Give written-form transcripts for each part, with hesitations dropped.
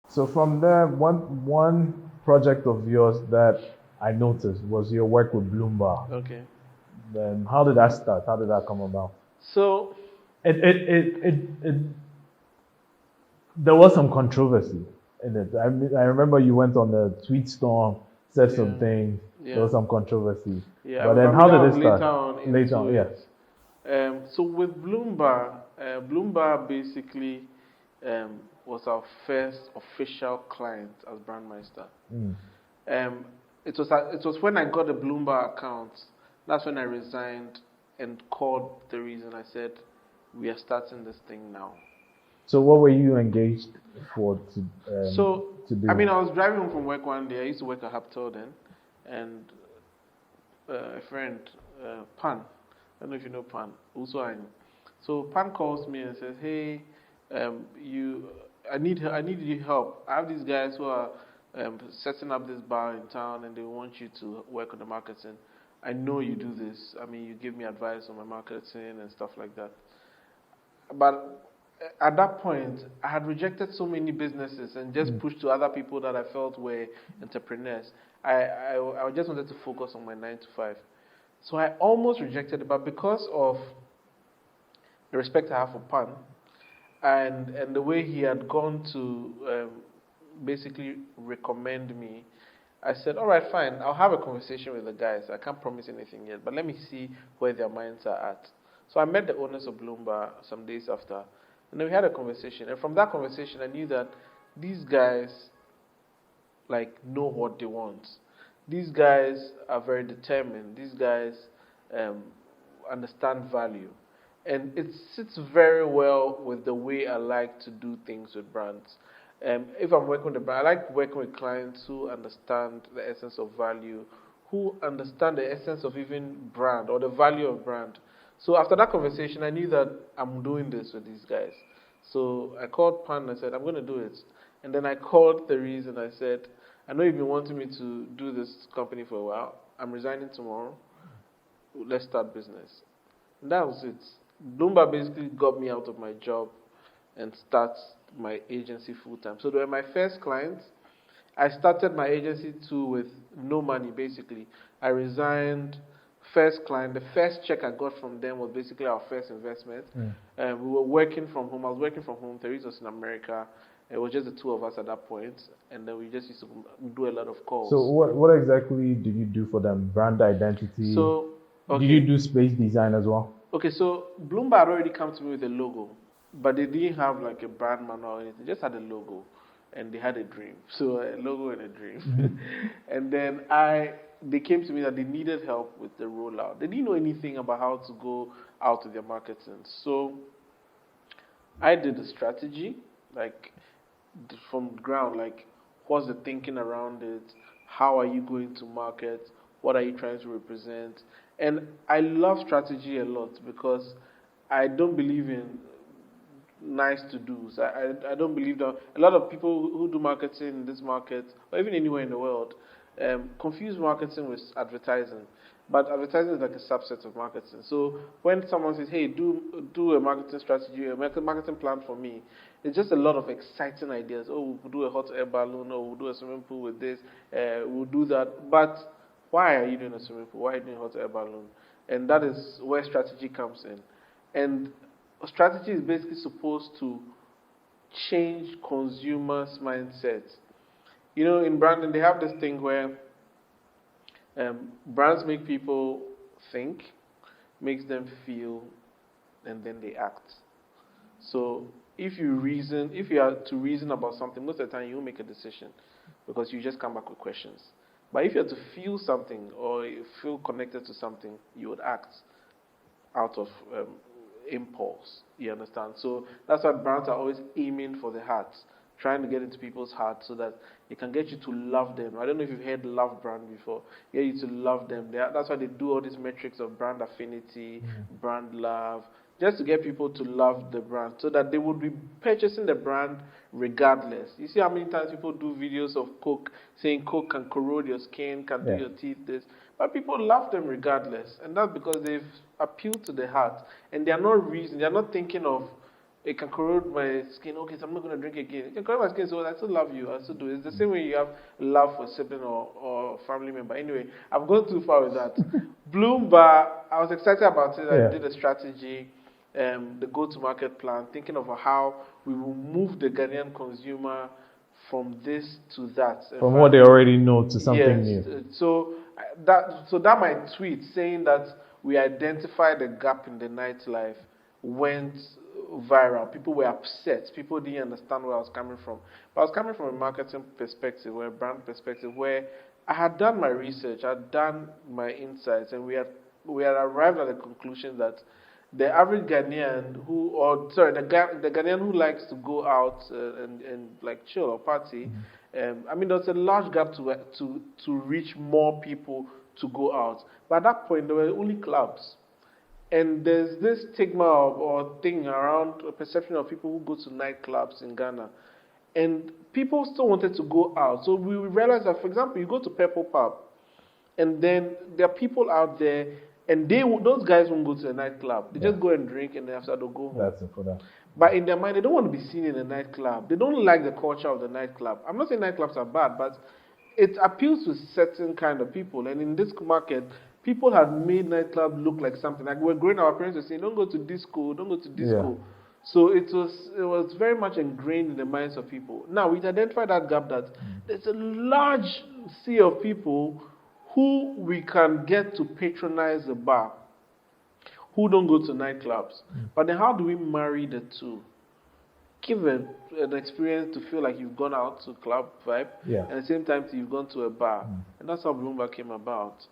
So from there, one project of yours that I noticed was your work with Bloomberg. Okay. Then how did that start? How did that come about? So, It there was some controversy in it. I remember you went on the tweet storm, said some yeah, things. There yeah, was some controversy. yeah. But I'm then I mean, how that did was it start? later on Later into on, yeah. it. So with Bloomberg, Bloomberg basically was our first official client as Brandmeister. Mm. Um, it was when I got the Bloomberg account. That's when I resigned and called the reason. I said, "We are starting this thing now." So what were you engaged for So, to I do? mean, I was driving home from work one day. I used to work at Haptel then, and a friend, Pan, I don't know if you know Pan, also I know. So Pan calls me and says, "Hey, I need your help. I have these guys who are setting up this bar in town, and they want you to work on the marketing. I know you do this. I mean, you give me advice on my marketing and stuff like that. But at that point, I had rejected so many businesses and just Mm. pushed to other people that I felt were entrepreneurs. I just wanted to focus on my 9 to 5. So I almost rejected it, but because of the respect I have for Pan and the way he had gone to basically recommend me, I said, all right, fine, I'll have a conversation with the guys. I can't promise anything yet, but let me see where their minds are at. So I met the owners of Bloomberg some days after, and then we had a conversation. And from that conversation, I knew that these guys like know what they want. These guys are very determined. These guys um, understand value, and it sits very well with the way I like to do things with brands. If I'm working with a brand, I like working with clients who understand the essence of value, who understand the essence of even brand or the value of brand. So after that conversation, I knew that I'm doing this with these guys. So I called Pan and I said, I'm going to do it. And then I called Therese and I said, I know you've been wanting me to do this company for a while. I'm resigning tomorrow. Let's start business. And that was it. Bloomberg basically got me out of my job and start my agency full time. So they were my first clients. I started my agency too with no money basically. I resigned, first client, the first check I got from them was basically our first investment. Mm. We were working from home. I was working from home. Therese was in America. It was just the two of us at that point, and then we just used to do a lot of So calls. what exactly did you do for them? Brand identity. So, Did you okay, do space design as well? okay. So Bloomberg had already come to me with a logo, but they didn't have like a brand manual or anything. They just had a logo, and they had a dream. So a logo and a dream. Mhm. And then they came to me that they needed help with the rollout. They didn't know anything about how to go out with their marketing. So I did the strategy, like from the ground, like what's the thinking around it? How are you going to market? What are you trying to represent? And I love strategy a lot because I don't believe in nice to do's. I don't believe that a lot of people who do marketing in this market or even anywhere in the world confuse marketing with advertising. But advertising is like a subset of marketing. So when someone says, "Hey, do a marketing strategy, a marketing plan for me," it's just a lot of exciting ideas. Oh, we'll do a hot air balloon, or we'll do a swimming pool with this, we'll do that. But why are you doing a swimming pool? Why are you doing a hot air balloon? And that is where strategy comes in. And a strategy is basically supposed to change consumers' mindsets. You know, in branding, they have this thing where brands make people think, makes them feel, and then they act. So if you are to reason about something, most of the time you will make a decision because you just come back with questions. But if you are to feel something or you feel connected to something, you would act out of impulse. You understand? So that's why brands are always aiming for the hearts, trying to get into people's hearts so that it can get you to love them. I don't know if you've heard love brand before. Get you to love them. That's why they do all these metrics of brand affinity, brand love, just to get people to love the brand so that they would be purchasing the brand regardless. You see how many times people do videos of Coke saying Coke can corrode your skin, can do Yeah. your teeth this, but people love them regardless, and that's because they've appealed to the heart, and they are not thinking of It can corrode my skin. Okay, so I'm not going to drink again. It can corrode my skin, so I still love you. I still do it. It's the same way you have love for a sibling or family member. Anyway, I've gone too far with that. Bloom Bar, I was excited about it. Yeah. I did a strategy, the go-to-market plan, thinking of how we will move the Ghanaian consumer from this to that. From what they already know to something Yes. new. So that my tweet saying that we identified a gap in the nightlife went viral. People were upset. People didn't understand where I was coming from. But I was coming from a marketing perspective or a brand perspective where I had done my research, I had done my insights, and we had arrived at the conclusion that the average Ghanaian the Ghanaian who likes to go out and like chill or party, I mean, there's a large gap to reach more people to go out. But at that point, there were only clubs. And there's this stigma or thing around a perception of people who go to nightclubs in Ghana. And people still wanted to go out. So we realized that, for example, you go to Purple Pub, and then there are people out there, and those guys won't go to a nightclub. They just go and drink, and then after they'll go home. That's it for that. But in their mind, they don't want to be seen in a nightclub. They don't like the culture of the nightclub. I'm not saying nightclubs are bad, but it appeals to certain kind of people. And in this market, people have made nightclub look like something. Like we're growing, our parents were saying, "Don't go to disco, don't go to disco." Yeah. So it was very much ingrained in the minds of people. Now we've identified that gap that there's a large sea of people who we can get to patronize the bar, who don't go to nightclubs. But then how do we marry the two? Give an experience to feel like you've gone out to club vibe, Yeah. and at the same time you've gone to a bar. And that's how Bloomberg came about.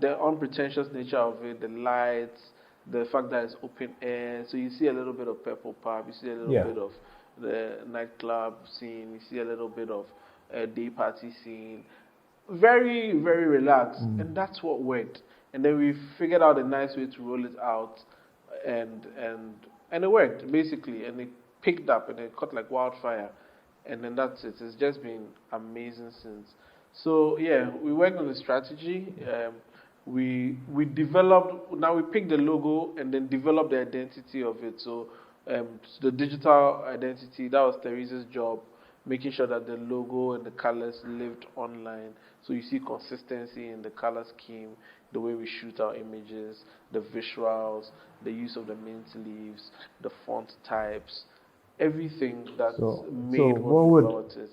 The unpretentious nature of it, the lights, the fact that it's open air. So you see a little bit of Purple Pub, you see a little bit of the nightclub scene, you see a little bit of a day party scene. Very, very relaxed. And that's what worked. And then we figured out a nice way to roll it out, and it worked basically, and it picked up and it caught like wildfire, and then that's it. It's just been amazing since. So yeah, we worked on the strategy. We developed. Now we picked the logo and then developed the identity of it. So the digital identity, that was Teresa's job, making sure that the logo and the colors lived online. So you see consistency in the color scheme, the way we shoot our images, the visuals, the use of the mint leaves, the font types, everything that's made what it is.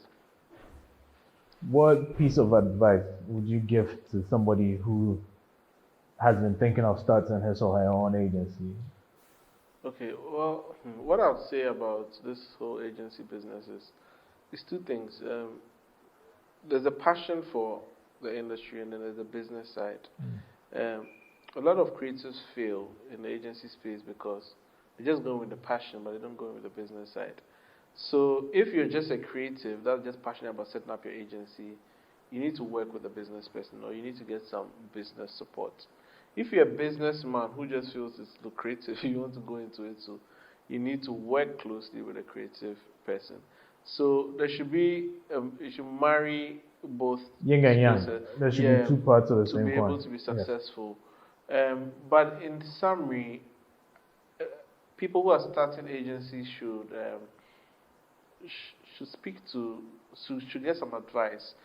What piece of advice would you give to somebody who has been thinking of starting his or her own agency? Okay, well, what I would say about this whole agency business is two things. There's a passion for the industry, and then there's a business side. A lot of creatives fail in the agency space because they just go with the passion, but they don't go with the business side. So if you're just a creative that's just passionate about setting up your agency, you need to work with a business person, or you need to get some business support. If you're a businessman who just feels it's lucrative, you want to go into it, so you need to work closely with a creative person. So there should be, you should marry both. Yin and yang. There should be two parts of the same coin. To be able to be successful. But in summary, people who are starting agencies should get some advice,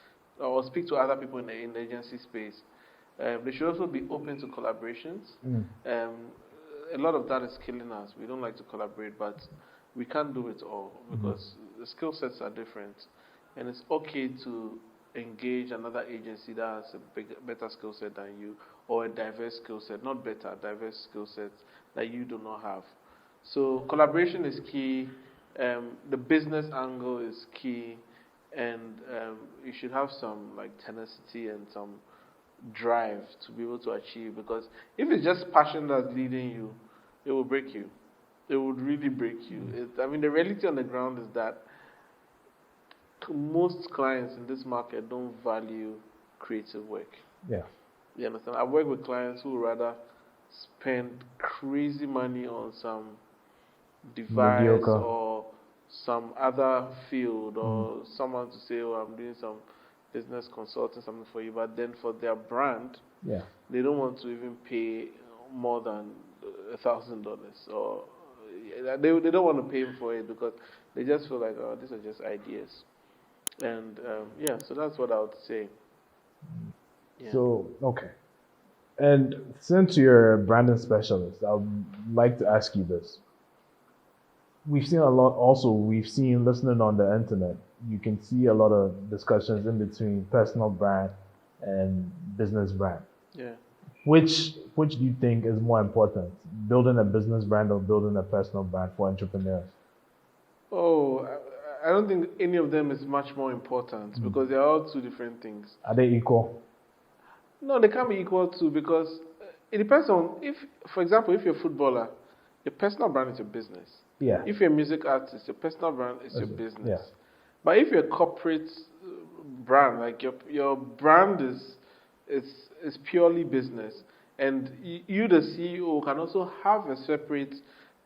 or speak to other people in the agency space. They should also be open to collaborations. A lot of that is killing us. We don't like to collaborate, but we can't do it all because the skill sets are different, and it's okay to engage another agency that has a better skill set than you, or a diverse skill set, not better, diverse skill sets that you do not have. So collaboration is key. The business angle is key, and you should have some like tenacity and some drive to be able to achieve. Because if it's just passion that's leading you, it will break you. It would really break you. The reality on the ground is that most clients in this market don't value creative work. Yeah. You understand? I work with clients who rather spend crazy money on some device mediocre, or some other field, or someone to say, "Oh, I'm doing some business consulting, something for you," but then for their brand, they don't want to even pay more than $1,000, or they don't want to pay for it because they just feel like, oh, these are just ideas. And yeah, so that's what I would say. Yeah. So, okay. And since you're a branding specialist, I would like to ask you this. We've seen a lot, also, we've seen listening on the internet, you can see a lot of discussions in between personal brand and business brand. Yeah. Which do you think is more important, building a business brand or building a personal brand for entrepreneurs? Oh, I don't think any of them is much more important because they're all two different things. Are they equal? No, they can't be equal to because it depends on if, for example, if you're a footballer, your personal brand is your business. Yeah. If you're a music artist, your personal brand is your business. Yeah. But if you're a corporate brand, like your brand is purely business, and you, the CEO, can also have a separate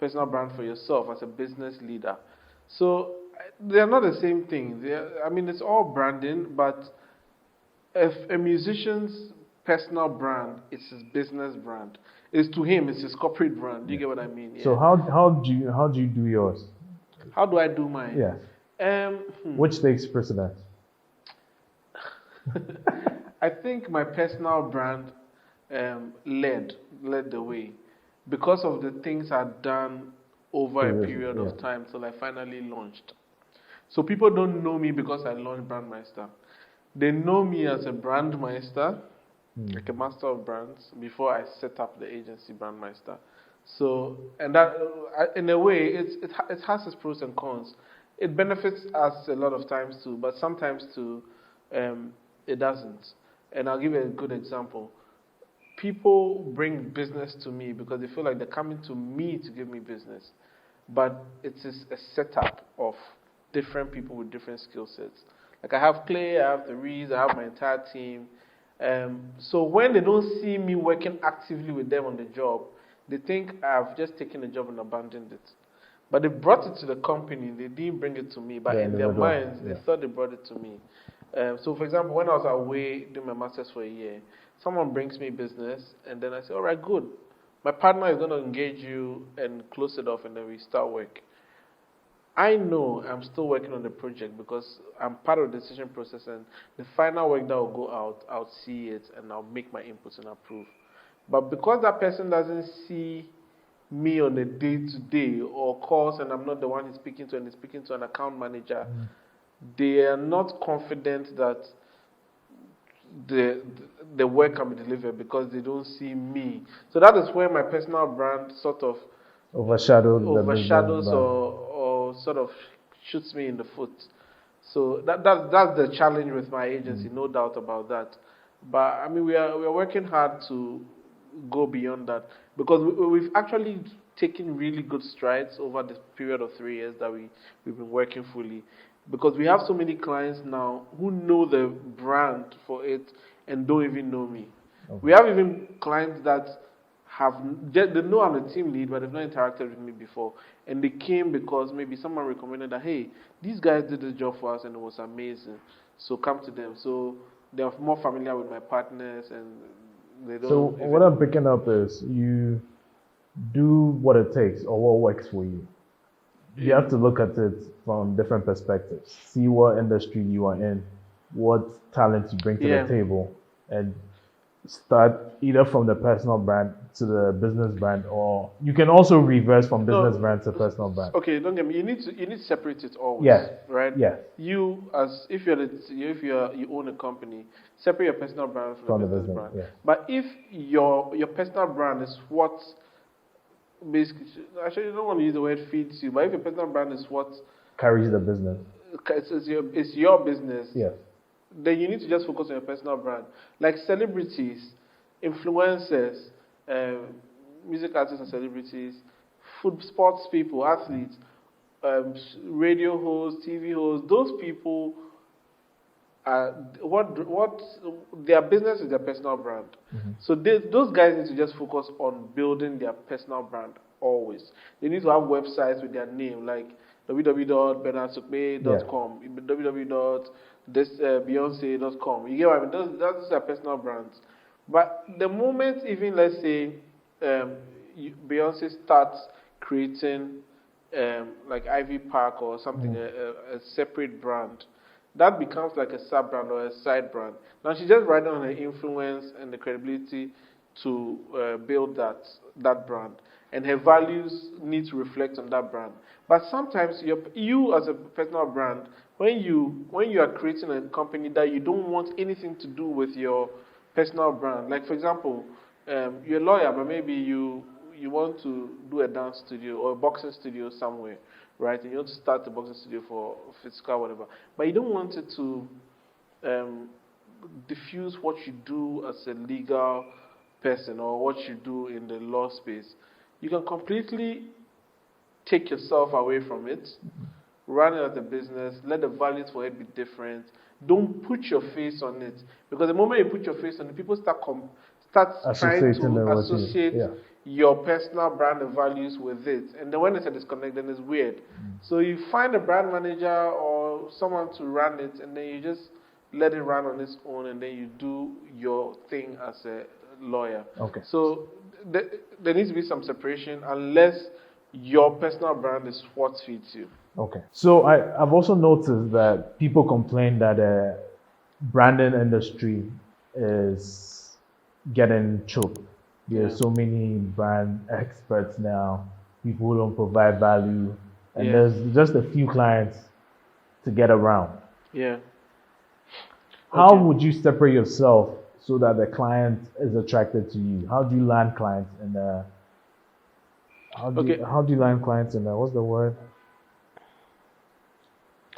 personal brand for yourself as a business leader. So they're not the same thing. I mean, it's all branding, but if a musician's personal brand is his business brand, is to him it's his corporate brand. Do you get what I mean? Yeah. So how do you do yours? How do I do mine? Yeah. Which takes precedence? I think my personal brand led the way because of the things I'd done over a period of time till I finally launched. So people don't know me because I launched Brandmeister. They know me as a Brandmeister, like a master of brands, before I set up the agency Brandmeister. So, and that, in a way, it has its pros and cons. It benefits us a lot of times too, but sometimes too, it doesn't. And I'll give you a good example. People bring business to me because they feel like they're coming to me to give me business. But it is a setup of different people with different skill sets. Like I have Clay, I have the Reese, I have my entire team. So when they don't see me working actively with them on the job, they think I've just taken the job and abandoned it. But they brought it to the company, they didn't bring it to me. But in their minds, they thought they brought it to me. So for example, when I was away doing my master's for a year, someone brings me business, and then I say, all right, good. My partner is going to engage you and close it off, and then we start work. I know I'm still working on the project because I'm part of the decision process, and the final work that will go out, I'll see it, and I'll make my inputs and approve. But because that person doesn't see me on a day-to-day or calls, and I'm not the one he's speaking to, and he's speaking to an account manager, they are not confident that the work can be delivered because they don't see me. So that is where my personal brand sort of overshadows or sort of shoots me in the foot. So that's the challenge with my agency, no doubt about that. But I mean, we are working hard to go beyond that because we've actually taken really good strides over this period of 3 years that we've been working fully. Because we have so many clients now who know the brand for it and don't even know me. Okay. We have even clients that they know I'm the team lead, but they've not interacted with me before. And they came because maybe someone recommended that, hey, these guys did this job for us and it was amazing. So come to them. So they're more familiar with my partners and they don't. So what I'm picking up is you do what it takes or what works for you. You have to look at it from different perspectives. See what industry you are in, what talent you bring to the table, and start either from the personal brand to the business brand, or you can also reverse from business brand to personal brand. Okay, don't get me. You need to separate it always. Yeah. Right. Yeah. You if you own a company, separate your personal brand from the business brand. Yeah. But if your personal brand is what basically, actually, you don't want to use the word feeds you, but if your personal brand is what carries the business, it's your business. Yes. Then you need to just focus on your personal brand. Like celebrities, influencers, music artists and celebrities, sports people, athletes, radio hosts, TV hosts. Those people what their business is their personal brand. Mm-hmm. So those guys need to just focus on building their personal brand always. They need to have websites with their name, like www.bernardsokpe.com, www.beyonce.com. You get what I mean? Those are personal brands. But the moment, even let's say Beyonce starts creating like Ivy Park or something, a separate brand, that becomes like a sub brand or a side brand. Now she's just riding on her influence and the credibility to build that brand, and her values need to reflect on that brand. But sometimes you as a personal brand, when you are creating a company that you don't want anything to do with your personal brand, like for example, you're a lawyer, but maybe you want to do a dance studio or a boxing studio somewhere, right? And you want to start a boxing studio for physical whatever, but you don't want it to diffuse what you do as a legal person or what you do in the law space. You can completely take yourself away from it, run it as a business, let the values for it be different. Don't put your face on it, because the moment you put your face on it, people start trying to associate your personal brand and values with it, and then when it's a disconnect, then it's weird. So you find a brand manager or someone to run it, and then you just let it run on its own, and then you do your thing as a lawyer. Okay. So there needs to be some separation, unless your personal brand is what feeds you. Okay. So I've also noticed that people complain that the branding industry is getting choked. There's so many brand experts now, people who don't provide value, and there's just a few clients to get around. Yeah. How would you separate yourself so that the client is attracted to you? How do you land clients in the how do you land clients in the, what's the word?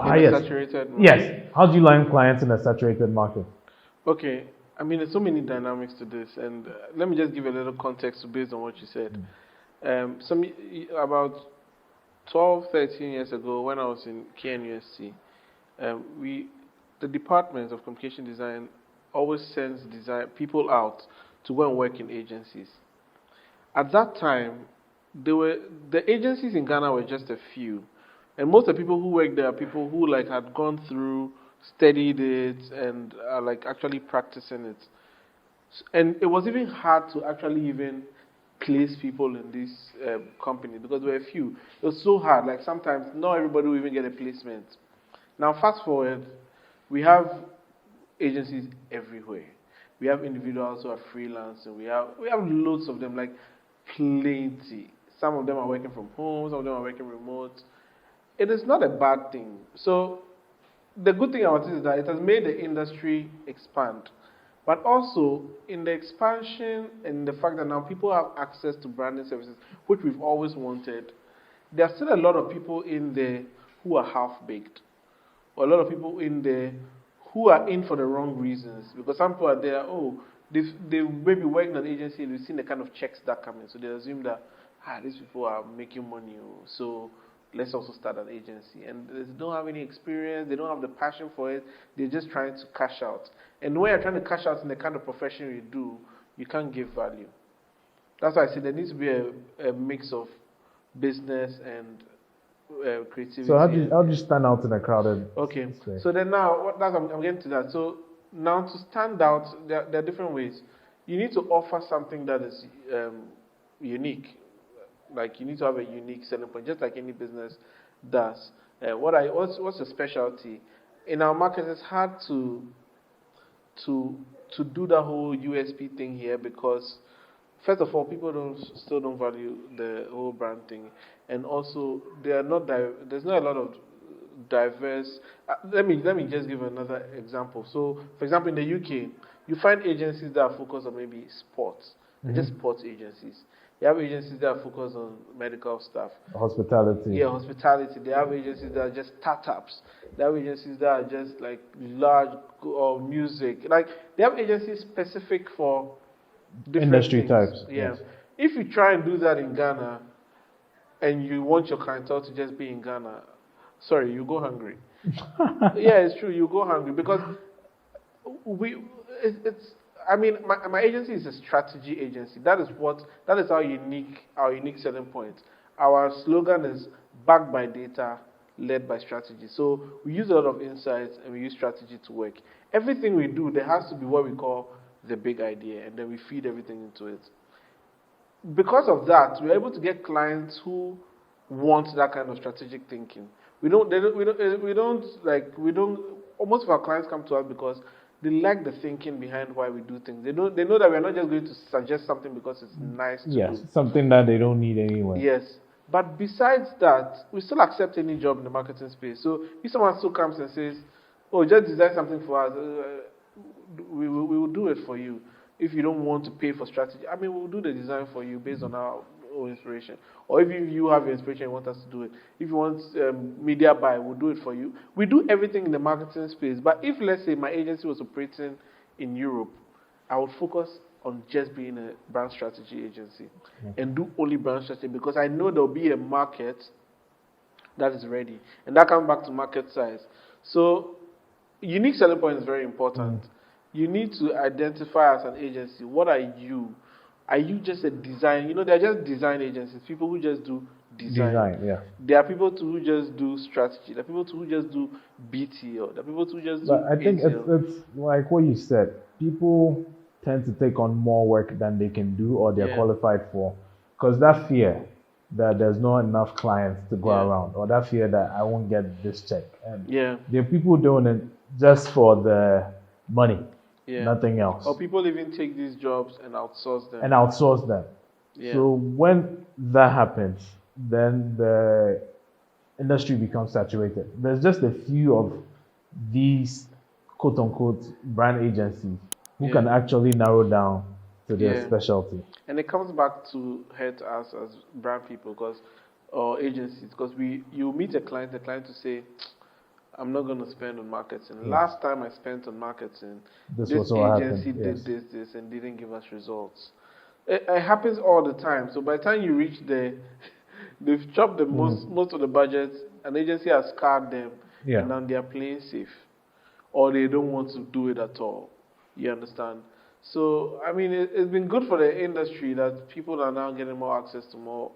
Saturated market. Yes. How do you land clients in a saturated market? Okay. I mean, there's so many dynamics to this, and let me just give a little context based on what you said. About 12, 13 years ago, when I was in KNUST, the Department of Communication Design always sends people out to go and work in agencies. At that time, the agencies in Ghana were just a few, and most of the people who worked there are people who had gone through, studied it, and are actually practicing it. And it was even hard to actually even place people in this company, because there were a few. It was so hard. Sometimes not everybody will even get a placement. Now fast forward, we have agencies everywhere. We have individuals who are freelancing. We have loads of them, plenty. Some of them are working from home. Some of them are working remote. It is not a bad thing. So the good thing about it is that it has made the industry expand. But also, in the expansion and the fact that now people have access to branding services, which we've always wanted, there are still a lot of people in there who are half-baked. Or a lot of people in there who are in for the wrong reasons. Because some people are there, they maybe working at an agency and they've seen the kind of checks that come in. So they assume that, these people are making money, so let's also start an agency. And they don't have any experience, they don't have the passion for it, they're just trying to cash out. And when you're trying to cash out in the kind of profession you do, you can't give value. That's why I say there needs to be a mix of business and creativity. So how do you stand out in a crowded space? So then now, I'm getting to that. So now to stand out, there are different ways. You need to offer something that is unique. You need to have a unique selling point, just like any business does. What's your specialty? In our market, it's hard to do the whole USP thing here, because first of all, people still don't value the whole brand thing, and also there's not a lot of diverse. Let me just give another example. So, for example, in the UK, you find agencies that are focused on maybe sports, just sports agencies. You have agencies that are focused on medical stuff. Hospitality. Yeah, hospitality. They have agencies that are just startups. They have agencies that are just large or music. They have agencies specific for different industry things. types. Yeah. Yes. If you try and do that in Ghana, and you want your clientele to just be in Ghana, sorry, you go hungry. Yeah, it's true. You go hungry, because my agency is a strategy agency. That is our unique selling point. Our slogan is backed by data, led by strategy. So we use a lot of insights and we use strategy to work. Everything we do, there has to be what we call the big idea, and then we feed everything into it. because of that, we're able to get clients who want that kind of strategic thinking. We don't, they don't, we don't like, we don't, most of our clients come to us because they like the thinking behind why we do things. They know that we're not just going to suggest something because it's nice to Yes, do. something that they don't need anyway. Yes. But besides that, we still accept any job in the marketing space. So if someone still comes and says, oh, just design something for us, we will do it for you. If you don't want to pay for strategy, I mean, we'll do the design for you based on our own inspiration. Or if you have your inspiration and want us to do it. If you want media buy, we'll do it for you. We do everything in the marketing space. But if, let's say, my agency was operating in Europe, I would focus on just being a brand strategy agency and do only brand strategy, because I know there'll be a market that is ready. And that comes back to market size. So unique selling point is very important. You need to identify as an agency, what are you? Are you just a design? You know, they're just design agencies, people who just do design. Yeah. There are people who just do strategy. There are people who just do BTL. There are people who just do But I think ATL. it's like what you said. People tend to take on more work than they can do or they're qualified for, because that fear that there's not enough clients to go around, or that fear that I won't get this check. And there are people doing it just for the money, nothing else. Or people even take these jobs and outsource them. So when that happens, then the industry becomes saturated. There's just a few of these quote unquote brand agencies who can actually narrow down to their specialty. And it comes back to hurt us as brand people, or agencies, because you meet a client to say, I'm not going to spend on marketing. Last time I spent on marketing, this agency did this and didn't give us results. It happens all the time. So by the time you reach there, they've chopped the most of the budget. An agency has scarred them, and now they are playing safe, or they don't want to do it at all. You understand? So I mean, it's been good for the industry that people are now getting more access to more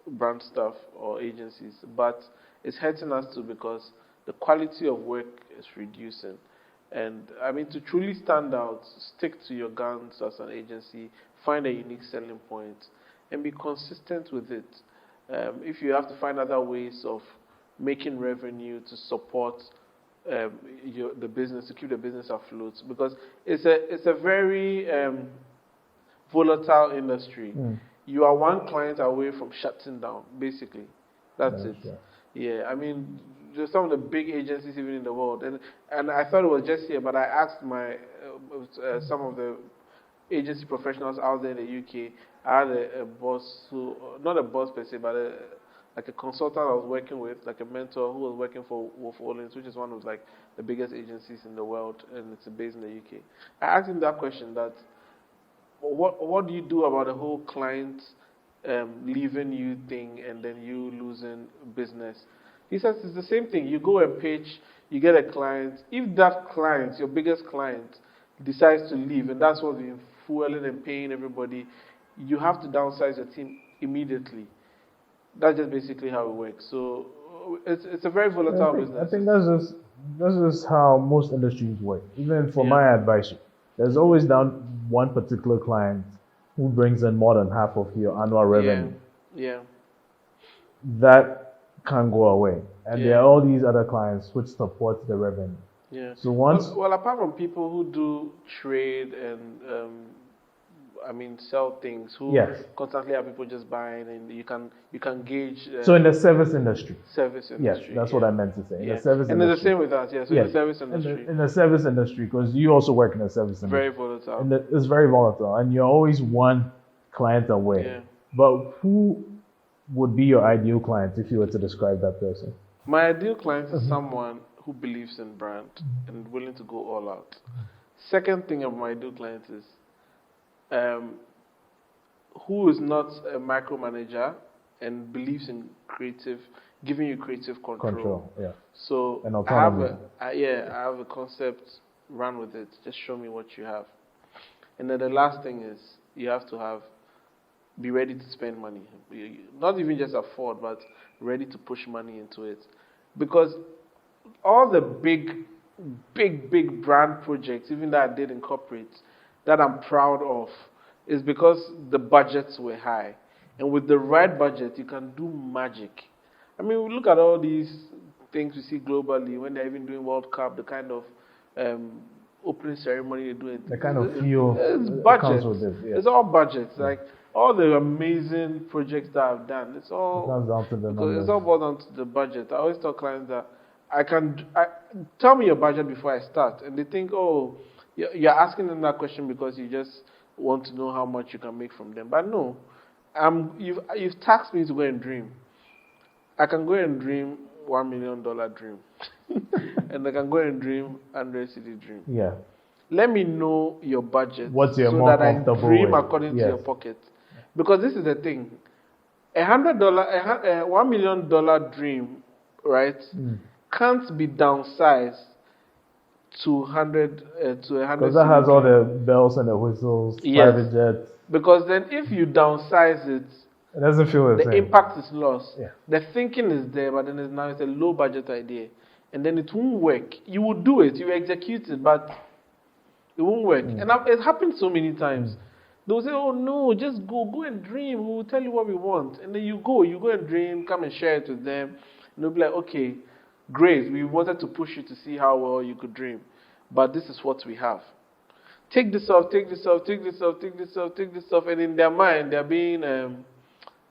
brand stuff or agencies, but it's hurting us too, because the quality of work is reducing. And I mean, to truly stand out, stick to your guns as an agency, find a unique selling point, and be consistent with it. If you have to find other ways of making revenue to support the business, to keep the business afloat, because it's a very volatile industry. You are one client away from shutting down, basically. That's it. Yeah, I mean, there's some of the big agencies even in the world, and I thought it was just here, but I asked my some of the agency professionals out there in the UK. I had a boss who, not a boss per se, but like a consultant I was working with, like a mentor who was working for Wolf Owens, which is one of like the biggest agencies in the world, and it's based in the UK. I asked him that question: that what do you do about the whole client leaving you thing and then you losing business? He says it's the same thing. You go and pitch, you get a client. If that client, your biggest client, decides to leave, and that's what's been fueling and paying everybody, you have to downsize your team immediately. That's just basically how it works. So it's a very volatile business. I think that's just how most industries work. Even for my advisory, there's always one particular client who brings in more than half of your annual revenue. That can't go away, and there are all these other clients which support the revenue. So once well, apart from people who do trade and sell things, who constantly have people just buying, and you can gauge. So in the service industry. Yes, that's what I meant to say. In the service and industry. it's the same with us. So in the service industry. In the service industry, because you also work in the service industry. Very volatile. It's very volatile, and you're always one client away. But who would be your ideal client if you were to describe that person? My ideal client is someone who believes in brand and willing to go all out. Second thing of my ideal client is who is not a micromanager and believes in giving you creative control. So and autonomy. I have a concept, run with it. Just show me what you have. And then the last thing is you have to be ready to spend money. Not even just afford, but ready to push money into it. Because all the big brand projects, even that I did in corporate, that I'm proud of, is because the budgets were high. And with the right budget, you can do magic. I mean, we look at all these things we see globally when they're even doing World Cup, the kind of um, opening ceremony they do. The kind of feel It's it comes budget. with it. Yeah. It's all budgets. Like all the amazing projects that I've done, it's all It comes down to the because it's numbers. all boiled down to the budget. I always tell clients that tell me your budget before I start, and they think, oh, you're asking them that question because you just want to know how much you can make from them. But no, you've taxed me to go and dream. I can go and dream $1 million dream, and I can go and dream 100 city dream. Yeah. Let me know your budget What's your so more that I comfortable dream way? according to Yes. your pocket. Because this is the thing, $1 million dream, right, can't be downsized to 100 to 100. Because that has all the bells and the whistles, Yes. private jets. Because then if you downsize it, It doesn't feel the the same. impact is lost. Yeah. The thinking is there, but then it's a low budget idea, and then it won't work. You will do it, you execute it, but it won't work. And it happened so many times. They'll say, "Oh no, just go and dream. We will tell you what we want." And then you go and dream, come and share it with them, and they'll be like, "Okay, great. We wanted to push you to see how well you could dream, but this is what we have. Take this off, take this off, take this off, take this off, take this off." And in their mind, they're being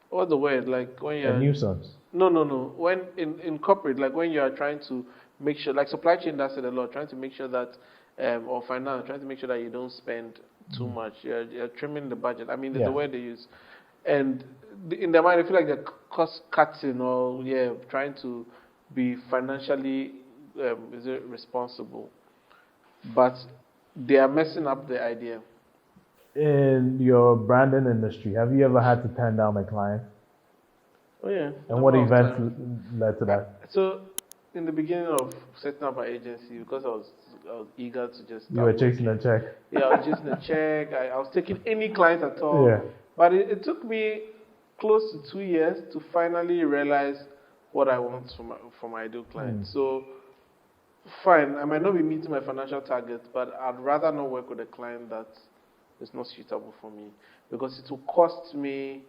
what's the word? Like when A you're nuisance. no. When in corporate, like when you are trying to make sure, like supply chain does it a lot, trying to make sure that, or finance, trying to make sure that you don't spend too much. You're trimming the budget. I mean, it's Yeah. the word they use. And in their mind, they feel like they're cost cutting or trying to be financially responsible, but they are messing up the idea. In your branding industry, have you ever had to turn down a client? Oh yeah. And what Number of events times. led to that? So, in the beginning of setting up my agency, because I was eager to just You were start chasing a working. check. Yeah, I was chasing a check. I was taking any client at all. Yeah. But it took me close to 2 years to finally realize what I want for my ideal client. So, fine, I might not be meeting my financial targets, but I'd rather not work with a client that is not suitable for me, because it will cost me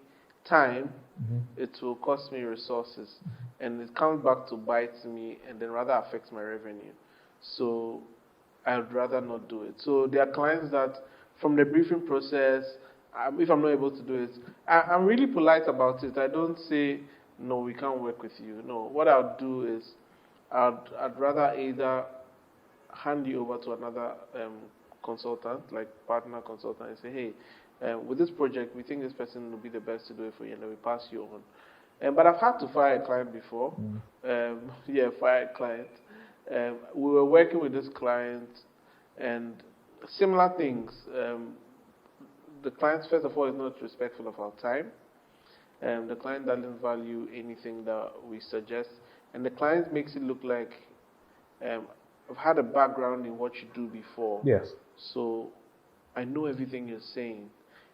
time, it will cost me resources, and it comes back to bite me, and then rather affects my revenue. So I'd rather not do it. So there are clients that from the briefing process, if I'm not able to do it, I'm really polite about it. I don't say, no, we can't work with you. No, what I'll do is I'd rather either hand you over to another consultant, like partner consultant, and say, hey, with this project, we think this person will be the best to do it for you, and then we pass you on. But I've had to fire a client before. Fire a client. We were working with this client, and similar things. The client, first of all, is not respectful of our time. The client doesn't value anything that we suggest, and the client makes it look like I've had a background in what you do before. Yes. So I know everything you're saying.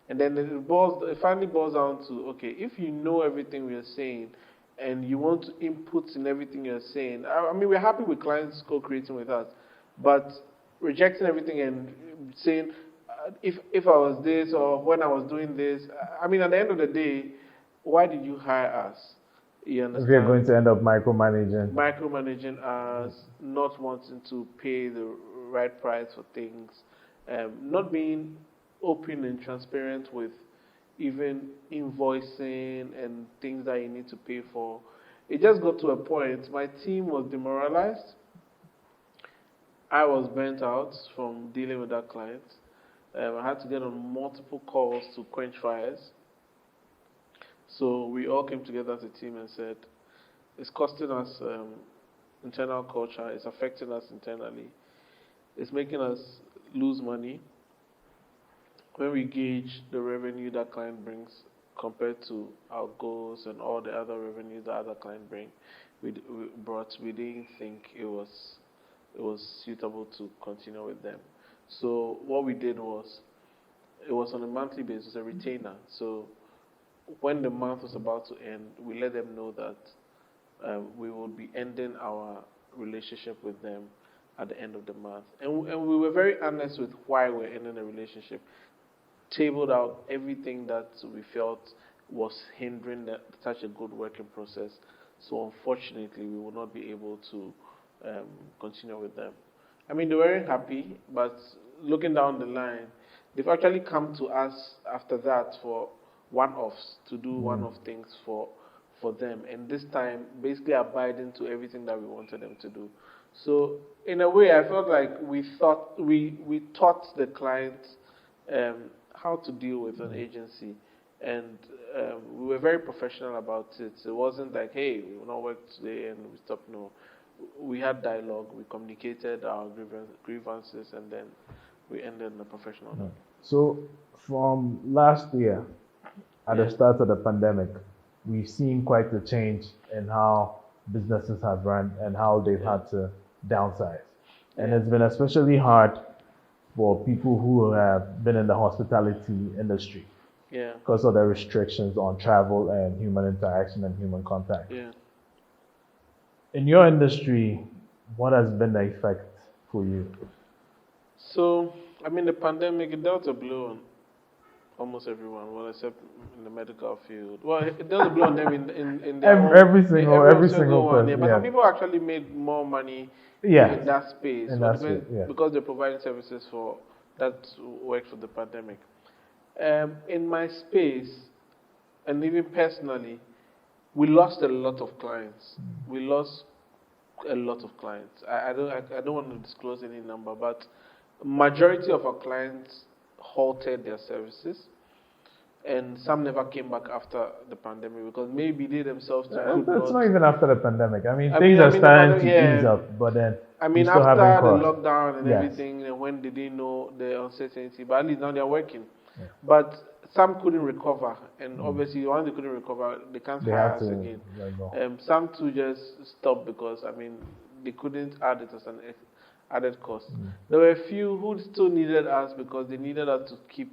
And then it finally boils down to, okay, if you know everything we're saying and you want input in everything you're saying, I mean, we're happy with clients co-creating with us, but rejecting everything and saying, if I was this or when I was doing this, I mean, at the end of the day, why did you hire us? You understand? If you're going to end up micromanaging us, not wanting to pay the right price for things, not being open and transparent with even invoicing and things that you need to pay for. It just got to a point, my team was demoralized. I was burnt out from dealing with that client. I had to get on multiple calls to quench fires. So we all came together as a team and said, it's costing us internal culture, it's affecting us internally, it's making us lose money. When we gauge the revenue that client brings compared to our goals and all the other revenues that other client bring, we didn't think it was suitable to continue with them. So what we did was, it was on a monthly basis, a retainer. So when the month was about to end, we let them know that we would be ending our relationship with them at the end of the month. And we were very honest with why we're ending the relationship. tabled out everything that we felt was hindering such a good working process. So unfortunately, we will not be able to continue with them. I mean, they weren't happy, but looking down the line, they've actually come to us after that for one-offs to do one-off things for them, and this time basically abiding to everything that we wanted them to do. So in a way, I felt like we taught the client how to deal with an agency, and we were very professional about it. It wasn't like, hey, we will not work today and we stop. No, we had dialogue, we communicated our grievances, and then we ended in a professional note. So from last year, at the start of the pandemic, we've seen quite a change in how businesses have run and how they've had to downsize. And it's been especially hard for people who have been in the hospitality industry because of the restrictions on travel and human interaction and human contact. In your industry, what has been the effect for you? So, I mean, the pandemic, it dealt a blow on almost everyone, well, except in the medical field. Well, it dealt a blow on them in their every single one. person. Yeah, but some people actually made more money in that space, because they're providing services for that worked for the pandemic. In my space, and even personally, we lost a lot of clients. We lost a lot of clients. I don't want to disclose any number, but majority of our clients halted their services, and some never came back after the pandemic because maybe they themselves that's not even after the pandemic. I mean, things are starting to ease up, but then after the lockdown and everything, and when they didn't know the uncertainty, but at least now they're working. But some couldn't recover, and obviously once they couldn't recover, they can't hire us again. Some too just stopped because, I mean, they couldn't add it as an added cost. There were a few who still needed us because they needed us to keep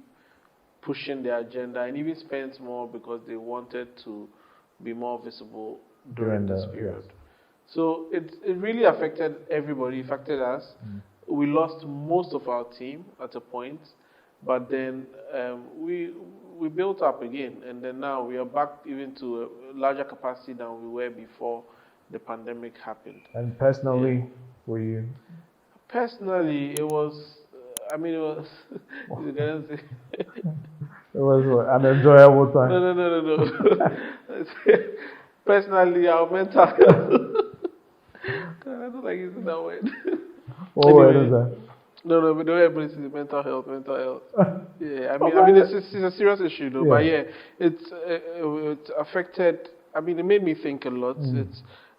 pushing their agenda and even spend more because they wanted to be more visible during this period. So it really affected everybody, affected us. We lost most of our team at a point, but then we built up again, and then now we are back even to a larger capacity than we were before the pandemic happened. And personally, for you? Personally, it was, it was, it was an enjoyable time. No. Personally, our mental health. God, I don't like using that word. What word is that? No, but the way everybody says mental health. Yeah, it's a serious issue, though. But it affected. I mean, it made me think a lot.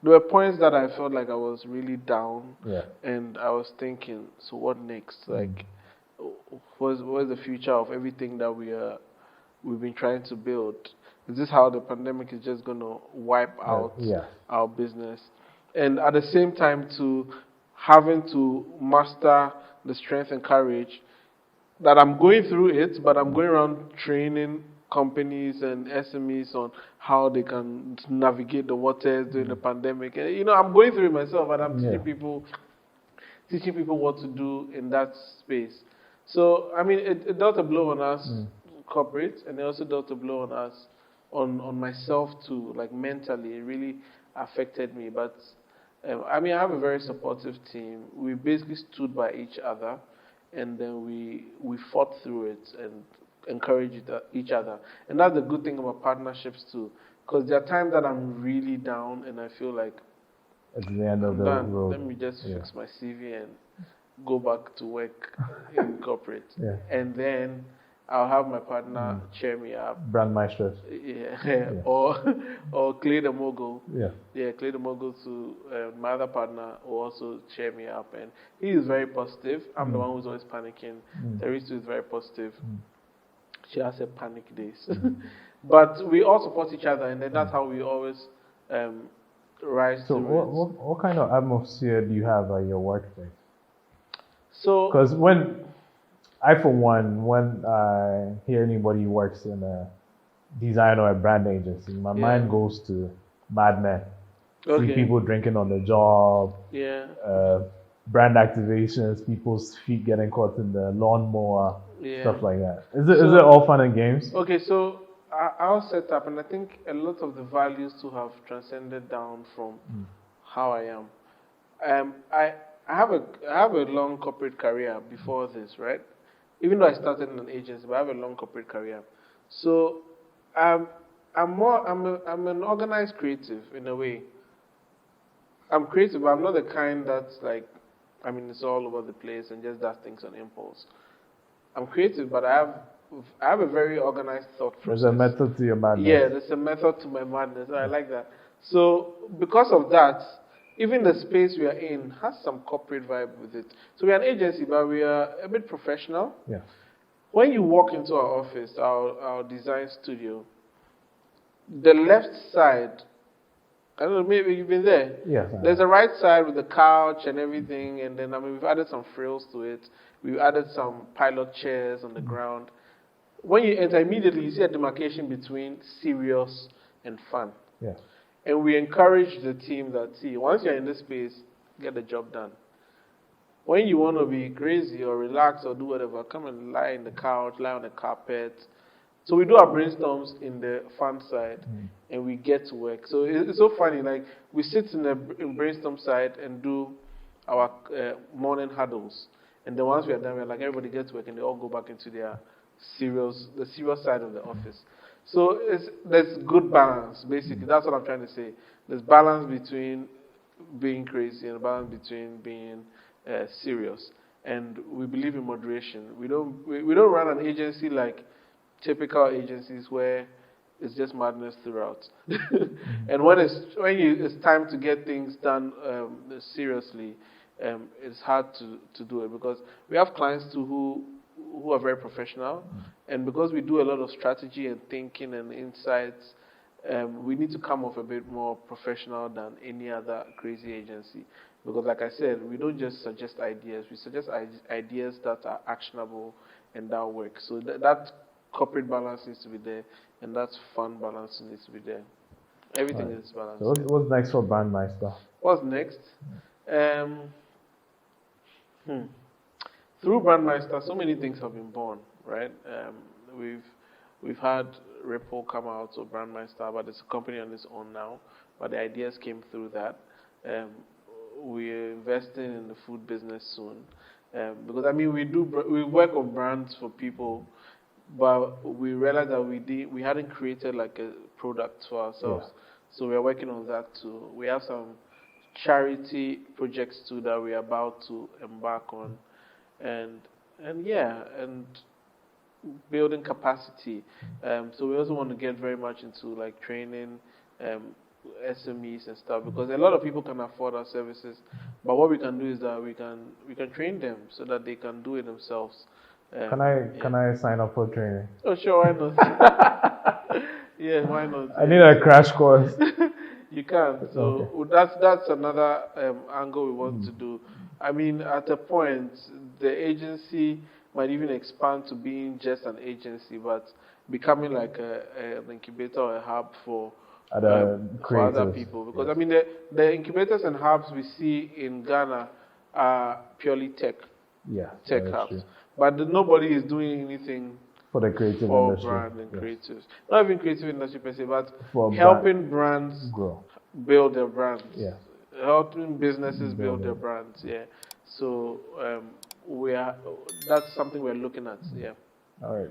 There were points that I felt like I was really down, and I was thinking, so what next? Like, what's the future of everything that we've been trying to build? Is this how the pandemic is just going to wipe out our business? And at the same time, having to master the strength and courage that I'm going through it, but I'm going around training companies and SMEs on how they can navigate the waters during the pandemic. And, I'm going through it myself, and I'm teaching people what to do in that space. So, I mean, it dealt a blow on us, corporate, and it also dealt a blow on us, on myself too, like mentally. It really affected me. But, I have a very supportive team. We basically stood by each other, and then we fought through it and encouraged each other. And that's the good thing about partnerships too, because there are times that I'm really down and I feel like at the end of the road, let me just fix my CV and go back to work in corporate. And then I'll have my partner cheer me up. Brandmeister. Or Clay the Mogul. Clay the Mogul to my other partner will also cheer me up. And he is very positive. I'm the one who's always panicking. Teresa is very positive. She has her panic days. But we all support each other, and then that's how we always rise to it. So what kind of atmosphere do you have at your workplace? So, because when I hear anybody who works in a design or a brand agency, my mind goes to Mad Men. See people drinking on the job, brand activations, people's feet getting caught in the lawnmower, Yeah. stuff like that. Is it all fun and games? Okay, so our setup, and I think a lot of the values to have transcended down from how I am. I have a long corporate career before this, right? Even though I started in an agency, but I have a long corporate career. So I'm an organized creative in a way. I'm creative, but I'm not the kind that's like, I mean, it's all over the place and just does things on impulse. I'm creative, but I have a very organized thought process. There's a method to your madness. Yeah, there's a method to my madness. I like that. So because of that, even the space we are in has some corporate vibe with it. So we are an agency, but we are a bit professional. Yeah. When you walk into our office, our design studio, the left side, I don't know, maybe you've been there. Yes. There's a right side with the couch and everything, and then we've added some frills to it. We've added some pilot chairs on the ground. When you enter, immediately you see a demarcation between serious and fun. Yeah. And we encourage the team that, see, once you're in this space, get the job done. When you want to be crazy or relax or do whatever, come and lie in the couch, lie on the carpet. So we do our brainstorms in the fun side, and we get to work. So it's so funny. Like, we sit in the brainstorm side and do our morning huddles. And then once we are done, we're like, everybody gets to work, and they all go back into the serious side of the office. So there's good balance, basically. That's what I'm trying to say. There's balance between being crazy and balance between being serious. And we believe in moderation. We don't run an agency like typical agencies where it's just madness throughout. And when it's time to get things done seriously, it's hard to do it, because we have clients too who are very professional, and because we do a lot of strategy and thinking and insights, we need to come off a bit more professional than any other crazy agency. Because like I said, we don't just suggest ideas, we suggest ideas that are actionable and that work. So that corporate balance needs to be there, and that fun balance needs to be there. Everything is balanced. So what's next for Brandmeister? What's next? Through Brandmaster, so many things have been born, right? We've had Ripple come out, so Brandmaster, but it's a company on its own now. But the ideas came through that. We're investing in the food business soon, because I mean we work on brands for people, but we realized that we hadn't created like a product for ourselves. Yeah. So we're working on that too. We have some charity projects too that we're about to embark on, and building capacity. So we also want to get very much into like training SMEs and stuff, because a lot of people can afford our services, but what we can do is that we can train them so that they can do it themselves. Can I sign up for training? Oh sure, why not? Yeah, why not? I need a crash course. You can. So okay. That's another angle we want to do. I mean, at a point, the agency might even expand to being just an agency, but becoming like an incubator or a hub for other people. Because I mean, the incubators and hubs we see in Ghana are purely tech hubs. True. But nobody is doing anything for the creative for industry. Brand and creatives. Not even creative industry per se, but for helping brands grow, build their brands. Yeah. Helping businesses build their brands. Yeah. So that's something we're looking at. Yeah. All right.